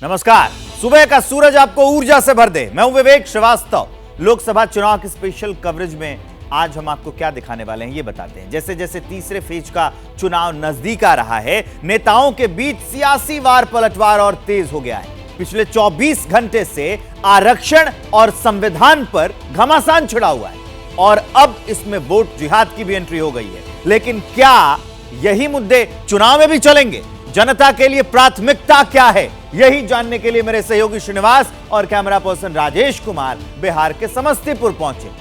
नमस्कार। सुबह का सूरज आपको ऊर्जा से भर दे। मैं हूं विवेक श्रीवास्तव। लोकसभा चुनाव की स्पेशल कवरेज में आज हम आपको क्या दिखाने वाले हैं ये बताते हैं। जैसे जैसे तीसरे फेज का चुनाव नजदीक आ रहा है, नेताओं के बीच सियासी वार पलटवार और तेज हो गया है। पिछले 24 घंटे से आरक्षण और संविधान पर घमासान छिड़ा हुआ है और अब इसमें वोट जिहाद की भी एंट्री हो गई है। लेकिन क्या यही मुद्दे चुनाव में भी चलेंगे? जनता के लिए प्राथमिकता क्या है? यही जानने के लिए मेरे सहयोगी श्रीनिवास और कैमरा पर्सन राजेश कुमार बिहार के समस्तीपुर पहुंचे।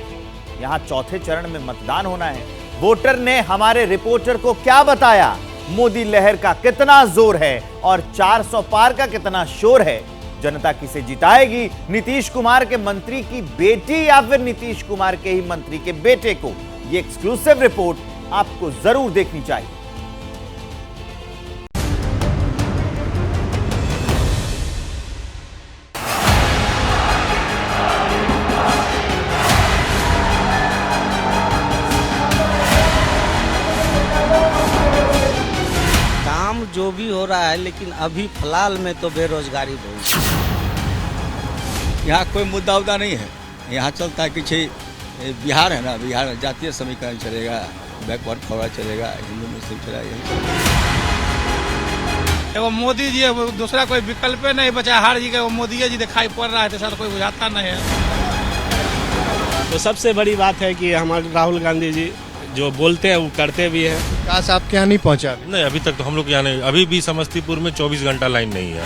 यहां चौथे चरण में मतदान होना है। वोटर ने हमारे रिपोर्टर को क्या बताया? मोदी लहर का कितना जोर है और 400 पार का कितना शोर है? जनता किसे जिताएगी? नीतीश कुमार के मंत्री की बेटी या फिर नीतीश कुमार के ही मंत्री के बेटे को? यह एक्सक्लूसिव रिपोर्ट आपको जरूर देखनी चाहिए। जो भी हो रहा है, लेकिन अभी फिलहाल में तो बेरोजगारी बहुत है। यहाँ कोई मुद्दा उद्दा नहीं है। यहाँ चलता है कि बिहार है ना, बिहार जातीय समीकरण चलेगा, बैकवर्ड फॉरवर्ड चलेगा, हिंदू मुस्लिम चलेगा। वो मोदी जी दूसरा कोई विकल्प नहीं बचा। हार जी का वो मोदी जी दिखाई पड़ रहा है, तो सर कोई बुझाता नहीं है। तो सबसे बड़ी बात है कि हमारे राहुल गांधी जी जो बोलते हैं वो करते भी हैं। काश आपके यहाँ नहीं पहुँचा। नहीं, अभी तक तो हम लोग यहाँ नहीं। अभी भी समस्तीपुर में 24 घंटा लाइन नहीं है।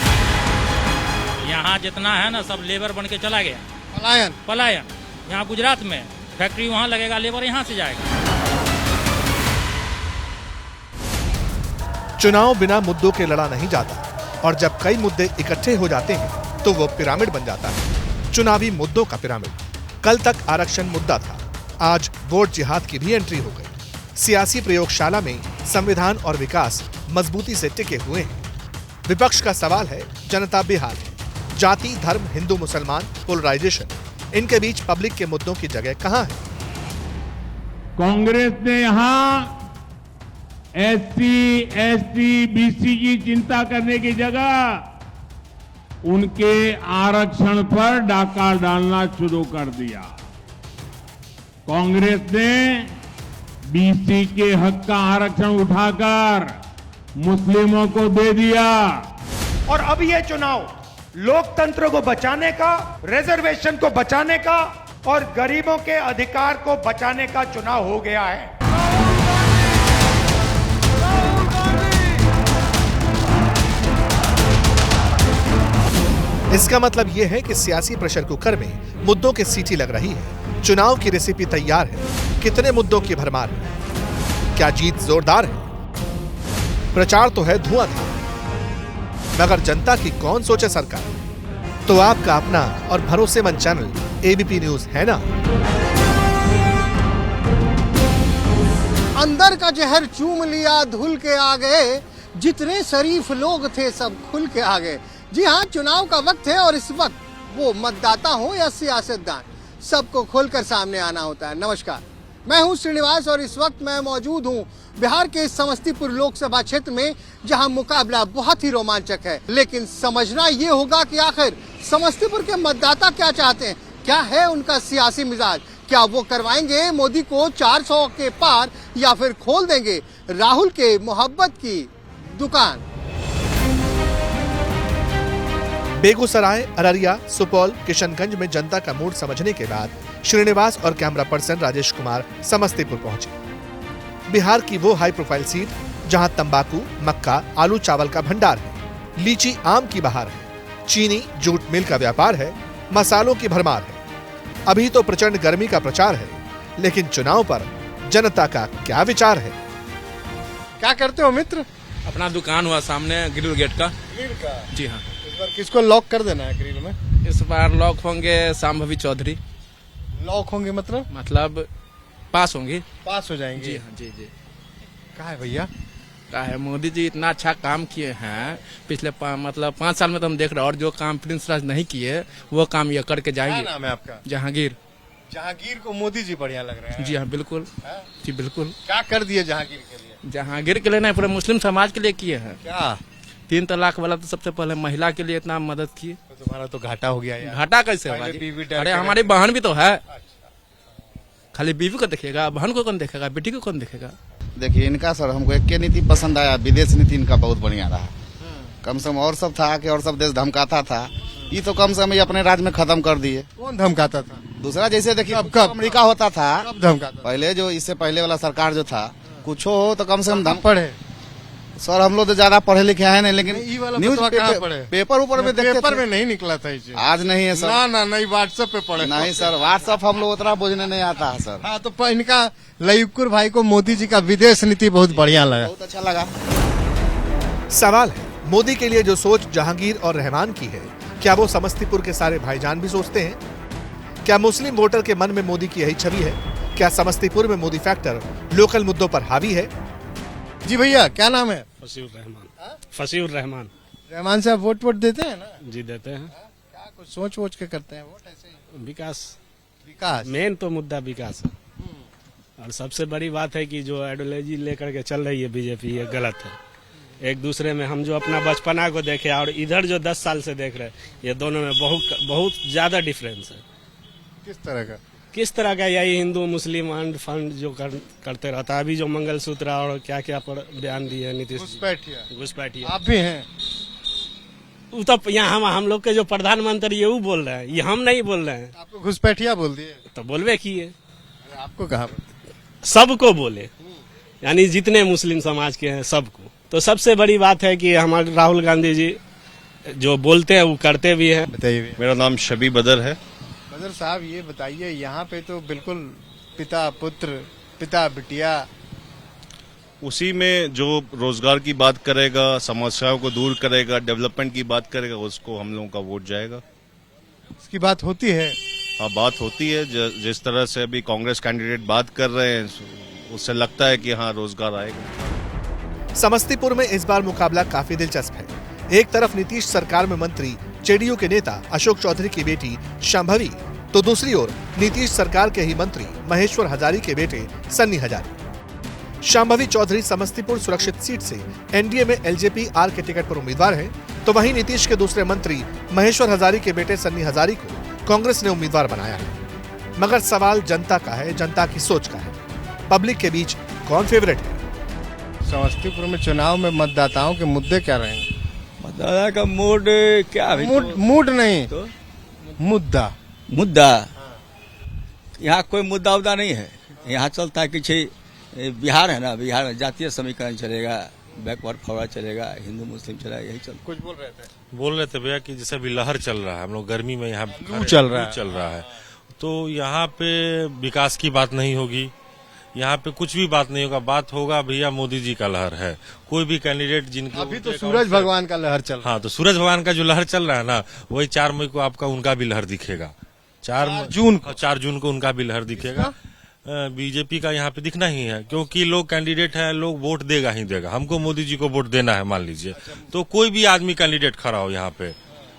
यहाँ जितना है ना सब लेबर बन के चला गया। पलायन यहाँ गुजरात में फैक्ट्री वहाँ लगेगा, लेबर यहाँ से जाएगा। चुनाव बिना मुद्दों के लड़ा नहीं जाता और जब कई मुद्दे इकट्ठे हो जाते हैं तो वो पिरामिड बन जाता है। चुनावी मुद्दों का पिरामिड। कल तक आरक्षण मुद्दा था, आज वोट जिहाद की भी एंट्री हो गई। सियासी प्रयोगशाला में संविधान और विकास मजबूती से टिके हुए हैं। विपक्ष का सवाल है, जनता बेहाल है। जाति, धर्म, हिंदू मुसलमान, पोलराइजेशन, इनके बीच पब्लिक के मुद्दों की जगह कहां है? कांग्रेस ने यहां एससी, एसटी, बीसी की चिंता करने की जगह उनके आरक्षण पर डाका डालना शुरू कर दिया। कांग्रेस ने बीसी के हक का आरक्षण उठाकर मुस्लिमों को दे दिया। और अब ये चुनाव लोकतंत्र को बचाने का, रिजर्वेशन को बचाने का और गरीबों के अधिकार को बचाने का चुनाव हो गया है। इसका मतलब यह है कि सियासी प्रेशर कुकर में मुद्दों की सीटी लग रही है। चुनाव की रेसिपी तैयार है। कितने मुद्दों की भरमार है? क्या जीत जोरदार है? प्रचार तो है धुआंधार, मगर जनता की कौन सोचे सरकार? तो आपका अपना और भरोसेमंद चैनल एबीपी न्यूज है ना। अंदर का जहर चूम लिया धुल के आ गए, जितने शरीफ लोग थे सब खुल के आ गए। जी हाँ, चुनाव का वक्त है और इस वक्त वो मतदाता हो या सियासतदान, सबको खोलकर सामने आना होता है। नमस्कार, मैं हूं श्रीनिवास और इस वक्त मैं मौजूद हूं बिहार के समस्तीपुर लोकसभा क्षेत्र में, जहां मुकाबला बहुत ही रोमांचक है। लेकिन समझना ये होगा कि आखिर समस्तीपुर के मतदाता क्या चाहते हैं, क्या है उनका सियासी मिजाज। क्या वो करवाएंगे मोदी को 400 के पार या फिर खोल देंगे राहुल के मोहब्बत की दुकान। बेगूसराय, अररिया, सुपौल, किशनगंज में जनता का मूड समझने के बाद श्रीनिवास और कैमरा पर्सन राजेश कुमार समस्तीपुर पहुंचे। बिहार की वो हाई प्रोफाइल सीट जहां तंबाकू, मक्का, आलू चावल का भंडार है, लीची आम की बहार है, चीनी जूट मिल का व्यापार है, मसालों की भरमार है। अभी तो प्रचंड गर्मी का प्रचार है, लेकिन चुनाव पर जनता का क्या विचार है? क्या करते हो मित्र? अपना दुकान हुआ सामने ग्रिल गेट का। जी हाँ। इस बार किसको लॉक कर देना है ग्रिल में? इस बार लॉक होंगे शांभवी चौधरी। लॉक होंगे मतलब पास होंगी। पास हो जाएंगे। जी हाँ, जी जी। कहा है भैया? कहा है मोदी जी इतना अच्छा काम किए हैं पिछले 5 साल में, तो हम देख रहे हैं। और जो काम प्रिंस राज नहीं किए वो काम ये करके जाएंगे। क्या नाम है आपका? जहांगीर। जहांगीर को मोदी जी बढ़िया लग रहे हैं। जी हाँ, बिल्कुल। जी बिल्कुल। क्या कर दिए जहांगीर के लिए? जहांगीर के लिए नहीं, पूरे मुस्लिम समाज के लिए किए हैं। क्या? 3 तलाक वाला तो सबसे पहले महिला के लिए इतना मदद किए। तुम्हारा तो घाटा हो गया यार। घाटा कैसे होगा जी? अरे हमारी बहन भी तो है। खाली बीवी को देखेगा, बहन को कौन देखेगा, बेटी को कौन देखेगा? देखिए इनका सर हमको एक नीति पसंद आया, विदेश नीति इनका बहुत बढ़िया रहा। कम से कम और सब था कि और सब देश धमकाता था, ये तो कम से कम ये अपने राज्य में खत्म कर दिए। कौन धमकाता था? दूसरा जैसे देखिए अमेरिका होता था पहले, जो इससे पहले वाला सरकार जो था, कुछ हो तो कम से कम धम पढ़े सर। हम लोग तो ज्यादा पढ़े लिखे हैं नहीं, लेकिन न्यूज पेपर ऊपर में देखते पेपर में नहीं निकला था इसे। आज नहीं है सर। ना नहीं, व्हाट्सएप पे पढ़े। नहीं सर, व्हाट्सएप हम लोग उतना बुझने नहीं आता है सर। हाँ, तो इनका लयुकुर भाई को मोदी जी का विदेश नीति बहुत बढ़िया लगा, बहुत अच्छा लगा। सवाल है, मोदी के लिए जो सोच जहांगीर और रहमान की है, क्या वो समस्तीपुर के सारे भाईजान भी सोचते हैं? क्या मुस्लिम वोटर के मन में मोदी की यही छवि है? क्या समस्तीपुर में मोदी फैक्टर लोकल मुद्दों पर हावी है? जी भैया, क्या नाम है? फसीउर रहमान। फसीउर रहमान। रहमान साहब वोट देते हैं ना? जी देते हैं। क्या कुछ सोच वोच के करते हैं वोट? ऐसे ही विकास मेन तो मुद्दा विकास है। और सबसे बड़ी बात है कि जो आइडियोलॉजी लेकर के चल रही है बीजेपी, ये गलत है। एक दूसरे में हम जो अपना बचपना को देखे और इधर जो 10 साल से देख रहे हैं, ये दोनों में बहुत ज्यादा डिफरेंस है। किस तरह का यही हिंदू मुस्लिम अंड फंड जो करते रहता है। अभी जो मंगलसूत्र और क्या क्या पर बयान दिए नीतीश घुसपैठिया आप भी हैं। वो तो यहाँ हम लोग के जो प्रधानमंत्री है वो बोल रहे हैं, ये हम नहीं बोल रहे हैं। आपको घुसपैठिया बोल दिए तो बोलवे किए। आपको कहा? सबको बोले, यानी जितने मुस्लिम समाज के हैं सबको। तो सबसे बड़ी बात है कि हमारे राहुल गांधी जी जो बोलते हैं वो करते भी हैं। बताइए। मेरा नाम शबी बदर है। बदर साहब, ये बताइए, यहाँ पे तो बिल्कुल पिता पुत्र, पिता बिटिया, उसी में जो रोजगार की बात करेगा, समस्याओं को दूर करेगा, डेवलपमेंट की बात करेगा, उसको हम लोगों का वोट जाएगा। इसकी बात होती है? हाँ, बात होती है। जिस तरह से अभी कांग्रेस कैंडिडेट बात कर रहे हैं, उससे लगता है कि हाँ रोजगार आएगा। समस्तीपुर में इस बार मुकाबला काफी दिलचस्प है। एक तरफ नीतीश सरकार में मंत्री जेडीयू के नेता अशोक चौधरी की बेटी शांभवी, तो दूसरी ओर नीतीश सरकार के ही मंत्री महेश्वर हजारी के बेटे सन्नी हजारी। शांभवी चौधरी समस्तीपुर सुरक्षित सीट से एनडीए में एलजेपी आर के टिकट पर उम्मीदवार हैं, तो वहीं नीतीश के दूसरे मंत्री महेश्वर हजारी के बेटे सन्नी हजारी को कांग्रेस ने उम्मीदवार बनाया है। मगर सवाल जनता का है, जनता की सोच का है। पब्लिक के बीच कौन फेवरेट है? समस्तीपुर में चुनाव में मतदाताओं के मुद्दे क्या रहेंगे? मतदाता का मूड क्या? मूड नहीं तो मुद्दा यहाँ कोई मुद्दा उद्दा नहीं है। यहाँ चलता है कि बिहार है ना, बिहार में जातीय समीकरण चलेगा, बैकवर्ड फॉरवर्ड चलेगा, हिंदू मुस्लिम चलेगा, यही चल। कुछ बोल रहे थे भैया कि जैसे अभी लहर चल रहा है, हम लोग गर्मी में यहाँ चल रहा है, तो यहाँ पे विकास की बात नहीं होगी, यहाँ पे कुछ भी बात नहीं होगा। बात होगा भैया मोदी जी का लहर है। कोई भी कैंडिडेट जिनको अभी तो सूरज भगवान का लहर चल रहा है। हाँ, तो सूरज भगवान का जो लहर चल रहा है ना, वही 4 मई को आपका उनका भी लहर दिखेगा। 4 जून को उनका भी लहर दिखेगा। बीजेपी का यहाँ पे दिखना ही है, क्योंकि लोग कैंडिडेट है, लोग वोट देगा ही देगा। हमको मोदी जी को वोट देना है मान लीजिए, तो कोई भी आदमी कैंडिडेट खड़ा हो यहाँ पे,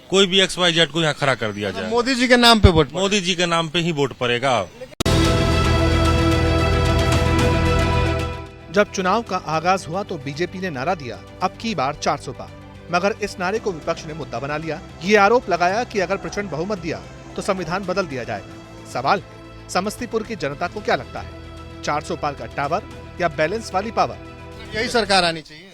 कोई भी XYZ को यहाँ खड़ा कर दिया जाए, मोदी जी के नाम पे वोट, मोदी जी के नाम पे ही वोट पड़ेगा। जब चुनाव का आगाज हुआ तो बीजेपी ने नारा दिया, अब की बार 400 पार। मगर इस नारे को विपक्ष ने मुद्दा बना लिया। ये आरोप लगाया कि अगर प्रचंड बहुमत दिया तो संविधान बदल दिया जाएगा। सवाल, समस्तीपुर की जनता को क्या लगता है, 400 पार का टावर या बैलेंस वाली पावर? यही सरकार आनी चाहिए।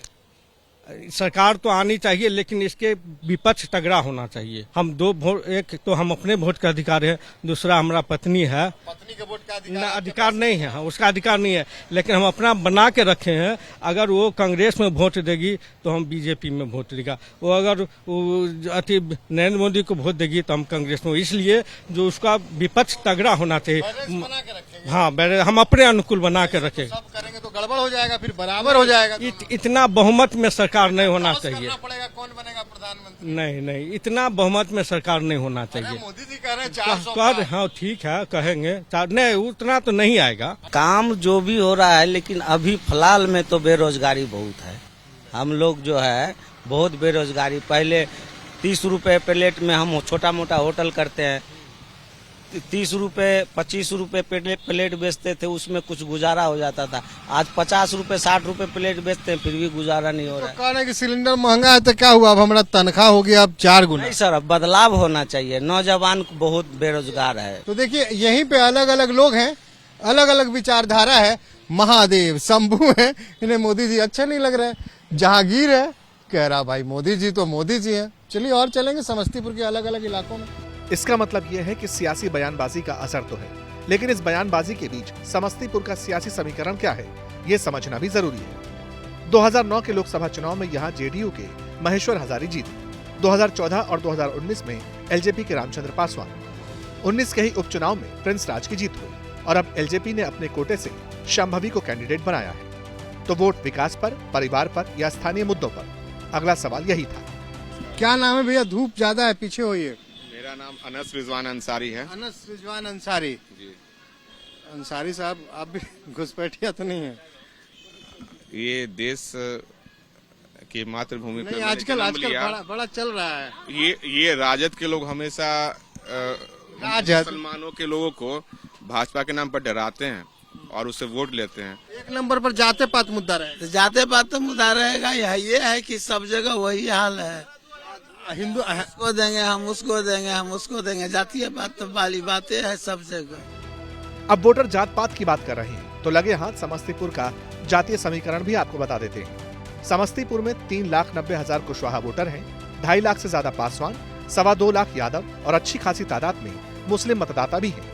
सरकार तो आनी चाहिए, लेकिन इसके विपक्ष तगड़ा होना चाहिए। हम दो वोट, एक तो हम अपने वोट का अधिकार है, दूसरा हमारा पत्नी है। पत्नी के वोट का अधिकार नहीं है, उसका अधिकार नहीं है, लेकिन हम अपना बना के रखे हैं। अगर वो कांग्रेस में वोट देगी तो हम बीजेपी में वोट देगा, वो अगर नरेंद्र मोदी को वोट देगी तो हम कांग्रेस में। इसलिए जो उसका विपक्ष तगड़ा होना चाहिए। हाँ, हम अपने अनुकूल बना के रखे। सब करेंगे तो गड़बड़ हो जाएगा, फिर बराबर हो जाएगा। इतना बहुमत में सरकार नहीं होना चाहिए। पड़ेगा, कौन बनेगा प्रधानमंत्री? नहीं, इतना बहुमत में सरकार नहीं होना चाहिए। मोदी जी कह रहे हैं 400। हाँ ठीक है, कहेंगे नहीं, उतना तो नहीं आएगा। काम जो भी हो रहा है, लेकिन अभी फिलहाल में तो बेरोजगारी बहुत है। हम लोग जो है बहुत बेरोजगारी। पहले 30 रुपए प्लेट में हम छोटा मोटा होटल करते हैं, 30 रुपए 25 रुपए प्लेट बेचते थे, उसमें कुछ गुजारा हो जाता था। आज 50 रुपए 60 रुपए प्लेट बेचते हैं, फिर भी गुजारा नहीं हो रहा है। कह रहे हैं कि सिलेंडर महंगा है तो क्या हुआ, अब हमारा तनख्वाह हो गया अब 4 गुना। नहीं सर, अब बदलाव होना चाहिए। नौजवान बहुत बेरोजगार है। तो देखिए यहीं पे अलग अलग लोग हैं, अलग अलग विचारधारा है। महादेव शंभू है, इन्हें मोदी जी अच्छे नहीं लग रहे। जहांगीर है, कह रहा भाई मोदी जी तो मोदी जी हैं। चलिए और चलेंगे समस्तीपुर के अलग अलग इलाकों में। इसका मतलब यह है कि सियासी बयानबाजी का असर तो है, लेकिन इस बयानबाजी के बीच समस्तीपुर का सियासी समीकरण क्या है, ये समझना भी जरूरी है। 2009 के लोकसभा चुनाव में यहाँ जेडीयू के महेश्वर हजारी जीते। 2014 और 2019 में एलजेपी के रामचंद्र पासवान। 19 के ही उपचुनाव में प्रिंस राज की जीत हुई और अब एलजेपी ने अपने कोटे से शांभवी को कैंडिडेट बनाया है। तो वोट विकास पर, परिवार पर या स्थानीय मुद्दों पर? अगला सवाल यही था। क्या नाम है भैया? धूप ज्यादा है, पीछे होइए। मेरा नाम अनस रिजवान अंसारी है। अनस रिजवान अंसारी जी। अंसारी साहब, आप भी घुसपैठिया तो नहीं है? ये देश की मातृभूमि नहीं, आजकल बड़ा चल रहा है। ये राजद के लोग हमेशा मुसलमानों के लोगों को भाजपा के नाम पर डराते हैं और उससे वोट लेते हैं। एक नंबर पर जाते पात मुद्दा रहे। जाते पात तो मुद्दा रहेगा। ये है कि सब जगह वही हाल है। हिंदू उसको देंगे, हम उसको देंगे, हम उसको देंगे। जातीय बात तो वाली बातें है सब जगह। अब वोटर जात पात की बात कर रहे हैं तो लगे हाथ समस्तीपुर का जातीय समीकरण भी आपको बता देते हैं। समस्तीपुर में 3,90,000 कुशवाहा वोटर हैं, 2.5 लाख से ज्यादा पासवान, 2.25 लाख यादव और अच्छी खासी तादाद में मुस्लिम मतदाता भी हैं।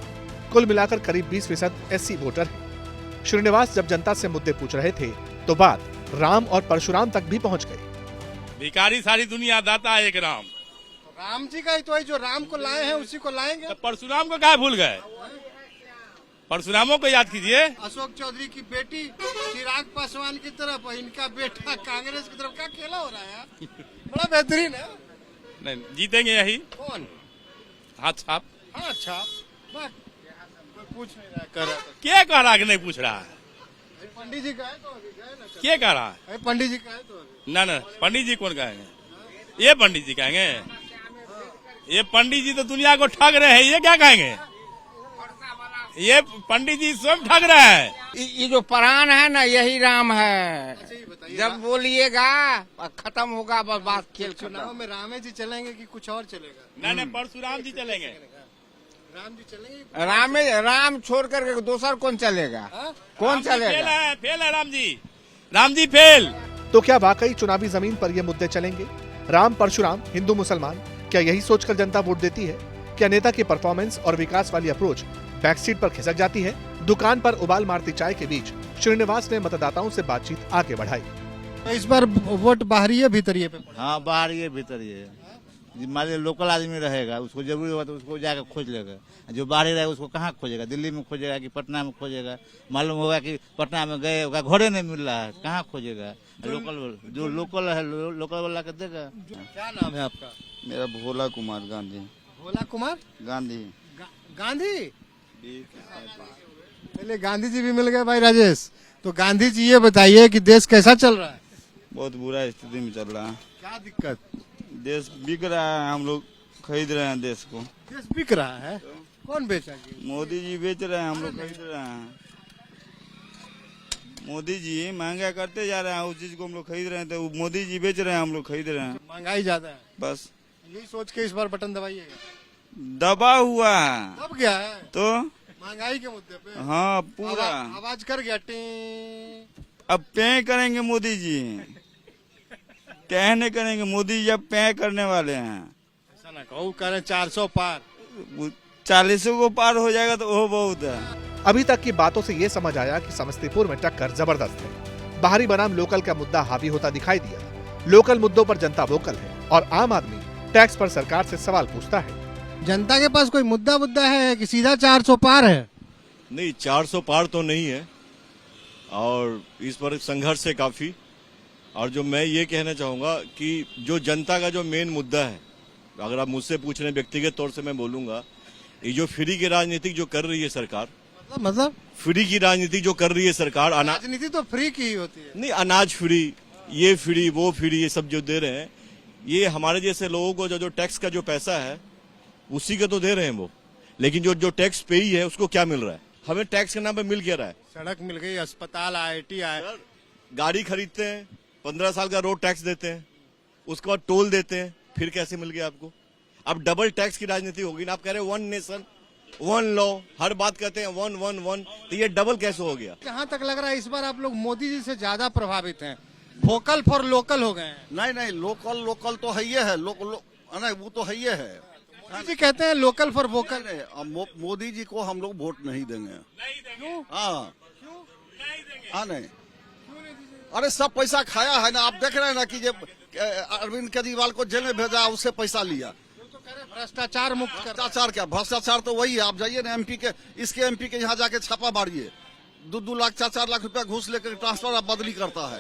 कुल मिलाकर करीब 20% एससी वोटर हैं। श्रीनिवास जब जनता से मुद्दे पूछ रहे थे तो बात राम और परशुराम तक भी पहुंच गई। भिखारी सारी दुनिया दाता है एक राम। राम जी का ही तो है, जो राम को लाए हैं उसी को लाएंगे। तो परशुराम को क्या भूल गए? परशुरामों को याद कीजिए। अशोक चौधरी की बेटी चिराग पासवान की तरफ, इनका बेटा कांग्रेस की तरफ। क्या खेला हो रहा है? बड़ा बेहतरीन है। नहीं, जीतेंगे यही। कौन? हाथ छाप। हाथ छाप? पूछ नहीं रहा, कर रहा। क्या कह रहा है कि नहीं पूछ रहा है? पंडित जी का है तो अभी गए ना। क्या कह रहा है? पंडित जी का है तो अभी। ना पंडित जी कौन कहेंगे? ये पंडित जी कहेंगे? ये पंडित जी तो दुनिया को ठग रहे हैं, ये क्या कहेंगे? ये पंडित जी स्वयं ठग रहे हैं। ये जो प्राण है ना, यही राम है। जब बोलिएगा खत्म होगा बस बात। खेल चुनाव में रामे जी चलेंगे कि कुछ और चलेगा? नहीं, परशुराम जी चलेंगे। राम जी चलेंगे? राम छोड़ करके दूसर कौन चलेगा? कौन चलेगा? फेल है राम जी। राम जी फेल। तो क्या वाकई चुनावी जमीन पर ये मुद्दे चलेंगे? राम परशुराम, हिंदू मुसलमान, क्या यही सोचकर जनता वोट देती है? क्या नेता की परफॉर्मेंस और विकास वाली अप्रोच बैकसीट पर खिसक जाती है? दुकान पर उबाल मारती चाय के बीच श्रीनिवास ने मतदाताओं से बातचीत आगे बढ़ाई। इस बार वोट बाहरी है भीतरिए पे? हाँ, बाहरी है भीतरी है। मान लीजिए लोकल आदमी रहेगा, उसको जरूरी होगा तो उसको जाकर खोज लेगा। जो बाहरी रहेगा उसको कहाँ खोजेगा? दिल्ली में खोजेगा कि पटना में खोजेगा? मालूम होगा कि पटना में गए, घोड़े नहीं मिल रहा है, कहाँ खोजेगा? लोकल जो लोकल है, लोकल वाला के देगा। क्या नाम है आपका? मेरा भोला कुमार गांधी। भोला कुमार गांधी। गांधी? पहले गांधी जी भी मिल गए भाई राजेश। तो गांधी जी ये बताइए कि देश कैसा चल रहा है? बहुत बुरा स्थिति में चल रहा है। क्या दिक्कत? देश बिक रहा है, हम लोग खरीद रहे हैं देश को। देश बिक रहा है? कौन बेचा? मोदी जी बेच रहे हैं, हम लोग खरीद रहे हैं। मोदी जी महंगा करते जा रहे हैं, उस चीज को हम लोग खरीद रहे हैं। तो मोदी जी बेच रहे हैं, हम लोग खरीद रहे हैं। महंगाई ज्यादा है, बस यही सोच के इस बार बटन दबाइएगा। दबा हुआ है। दब गया है तो महंगाई के मुद्दे पे। हाँ, पूरा आवाज कर गया। अब पे करेंगे मोदी जी, कहने करेंगे। मोदी जी अब पे करने वाले हैं। ऐसा ना कहो, कह रहे 400 पार। 40 को पार हो जाएगा तो वो बहुत है। अभी तक की बातों से ये समझ आया कि समस्तीपुर में टक्कर जबरदस्त है। बाहरी बनाम लोकल का मुद्दा हावी होता दिखाई दिया। लोकल मुद्दों पर जनता वोकल है और आम आदमी टैक्स पर सरकार से सवाल पूछता है। जनता के पास कोई मुद्दा है कि सीधा 400 पार है? नहीं, 400 पार तो नहीं है और इस पर संघर्ष है काफी। और जो मैं ये कहना चाहूंगा कि जो जनता का जो मेन मुद्दा है, अगर आप मुझसे पूछ रहे हैं व्यक्तिगत तौर से मैं बोलूंगा, ये जो फ्री की राजनीति जो कर रही है सरकार, मतलब फ्री की राजनीति जो कर रही है सरकार, राजनीति तो फ्री की ही होती है। नहीं, अनाज फ्री, ये फ्री, वो फ्री, ये सब जो दे रहे हैं, ये हमारे जैसे लोगों को जो टैक्स का जो पैसा है उसी का तो दे रहे हैं वो। लेकिन जो टैक्स पे ही है उसको क्या मिल रहा है? हमें टैक्स के नाम पे मिल क्या रहा है? सड़क मिल गई, अस्पताल, IIT गाड़ी खरीदते हैं, 15 साल का रोड टैक्स देते हैं, उसके बाद टोल देते हैं, फिर कैसे मिल गया आपको? अब डबल टैक्स की राजनीति होगी ना। आप कह रहे हैं 1 नेशन 1 लॉ, हर बात कहते हैं 1 1 1, तो ये डबल कैसे हो गया? जहाँ तक लग रहा है इस बार आप लोग मोदी जी से ज्यादा प्रभावित हैं, वोकल फॉर लोकल हो गए हैं। नहीं, लोकल तो है, ये है नहीं, वो तो है, ये है। मोदी जी कहते हैं local for vocal. Modi ji को हम लोग वोट नहीं देंगे। क्यों? हाँ नहीं, अरे सब पैसा खाया है ना। आप देख रहे हैं ना कि जब अरविंद केजरीवाल को जेल में भेजा, उससे पैसा लिया। भ्रष्टाचार मुक्त। भ्रष्टाचार क्या? भ्रष्टाचार तो वही है। आप जाइए ना MP के यहाँ जाके छापा मारिए, 2 लाख 4 लाख रुपया घूस लेकर ट्रांसफर बदली करता है।